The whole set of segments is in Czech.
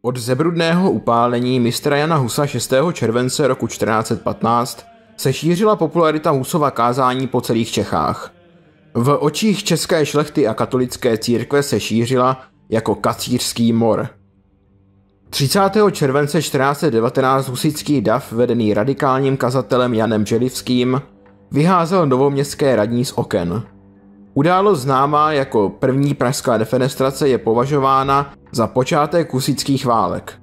Od zebrudného upálení mistra Jana Husa 6. července roku 1415 se šířila popularita Husova kázání po celých Čechách. V očích české šlechty a katolické církve se šířila jako kacířský mor. 30. července 1419 husitský dav vedený radikálním kazatelem Janem Želivským vyházel novoměstské radní z oken. Událost známá jako první pražská defenestrace je považována za počátek husitských válek.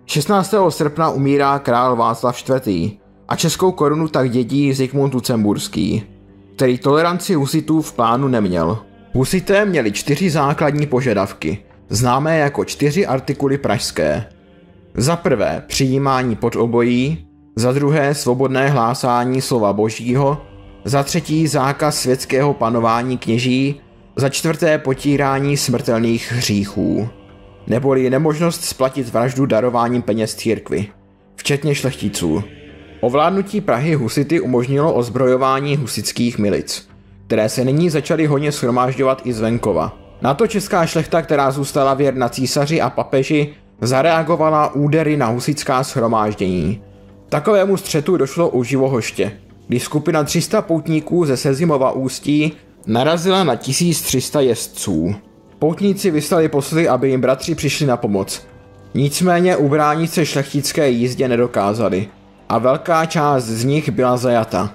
16. srpna umírá král Václav IV. A českou korunu tak dědí Zikmund Lucemburský, který toleranci husitů v plánu neměl. Husité měli 4 základní požadavky, známé jako 4 artikuly pražské. Za prvé přijímání podobojí, za druhé svobodné hlásání slova božího, za třetí zákaz světského panování kněží, za čtvrté potírání smrtelných hříchů, neboli nemožnost splatit vraždu darováním peněz církvi, včetně šlechticů. Ovládnutí Prahy husity umožnilo ozbrojování husitských milic, které se nyní začaly hojně shromážďovat i z venkova. Na to česká šlechta, která zůstala věrna císaři a papeži, zareagovala údery na husitská shromáždění. Takovému střetu došlo u Živohoště, kdy skupina 300 poutníků ze Sezimova Ústí narazila na 1300 jezdců. Poutníci vyslali posly, aby jim bratři přišli na pomoc. Nicméně ubránit se šlechtické jízdě nedokázali a velká část z nich byla zajata.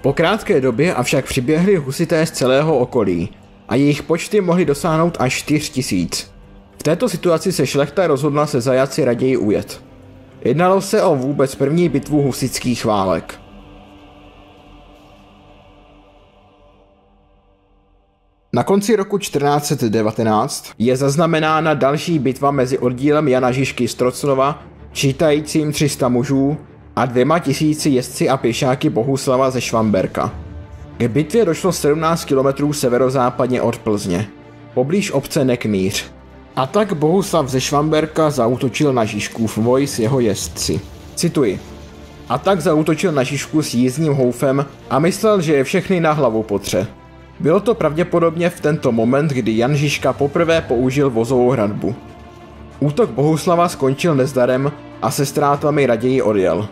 Po krátké době avšak přiběhli husité z celého okolí a jejich počty mohly dosáhnout až 4000. V této situaci se šlechta rozhodla se zajatci raději ujet. Jednalo se o vůbec první bitvu husitských válek. Na konci roku 1419 je zaznamenána další bitva mezi oddílem Jana Žižky z Trocnova, čítajícím 300 mužů, a 2000 jezdci a pěšáky Bohuslava ze Švamberka. K bitvě došlo 17 km severozápadně od Plzně, poblíž obce Nekmíř. A tak Bohuslav ze Švamberka zaútočil na Žižkův voj s jeho jezdci. Cituji. A tak zaútočil na Žižku s jízdním houfem a myslel, že je všechny na hlavu potře. Bylo to pravděpodobně v tento moment, kdy Jan Žižka poprvé použil vozovou hradbu. Útok Bohuslava skončil nezdarem a se ztrátami raději odjel.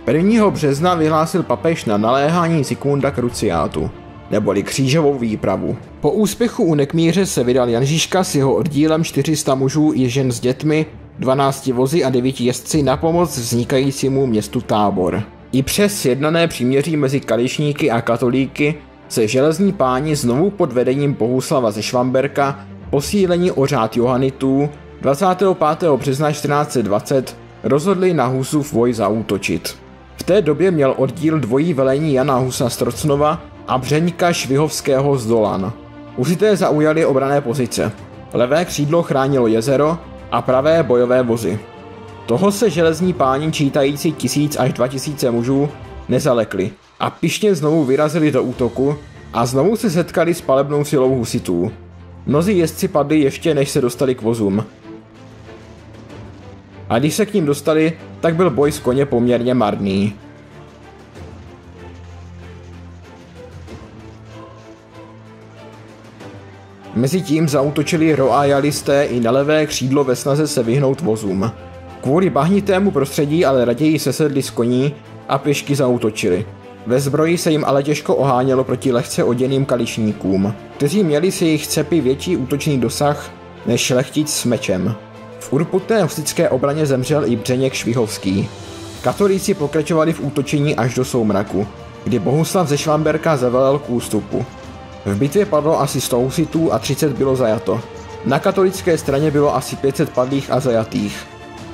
1. března vyhlásil papež na naléhání Zikmunda kruciátu, neboli křížovou výpravu. Po úspěchu u Nekmíře se vydal Jan Žižka s jeho oddílem 400 mužů i žen s dětmi, 12 vozy a 9 jezdci na pomoc vznikajícímu městu Tábor. I přes sjednané příměří mezi kališníky a katolíky se železní páni znovu pod vedením Bohuslava ze Švamberka, posílení o řád Johanitů, 25. března 1420 rozhodli na Husův voj zaútočit. V té době měl oddíl dvojí velení Jana Husa z Trocnova a Břeňka Švihovského z Dolan. Husité zaujali obranné pozice. Levé křídlo chránilo jezero a pravé bojové vozy. Toho se železní páni čítající 1000 až 2000 mužů nezalekli a pyšně znovu vyrazili do útoku a znovu se setkali s palebnou silou husitů. Mnozí jezdci padli ještě než se dostali k vozům. A když se k ním dostali, tak byl boj s koně poměrně marný. Mezitím zaútočili royalisté i na levé křídlo ve snaze se vyhnout vozům. Kvůli bahnitému prostředí ale raději sesedli z koní a pěšky zaútočili. Ve zbroji se jim ale těžko ohánělo proti lehce oděným kališníkům, kteří měli s jejich cepy větší útočný dosah než šlechtic s mečem. V urputné husitské obraně zemřel i Břeněk Švihovský. Katolíci pokračovali v útočení až do soumraku, kdy Bohuslav ze Švamberka zavelel k ústupu. V bitvě padlo asi 100 husitů a 30 bylo zajato. Na katolické straně bylo asi 500 padlých a zajatých.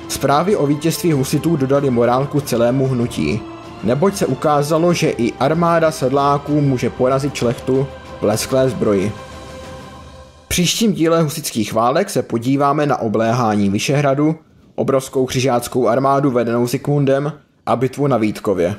Zprávy o vítězství husitů dodali morálku celému hnutí, neboť se ukázalo, že i armáda sedláků může porazit šlechtu v lesklé zbroji. V příštím díle husitských válek se podíváme na obléhání Vyšehradu, obrovskou křižáckou armádu vedenou Zikmundem a bitvu na Vítkově.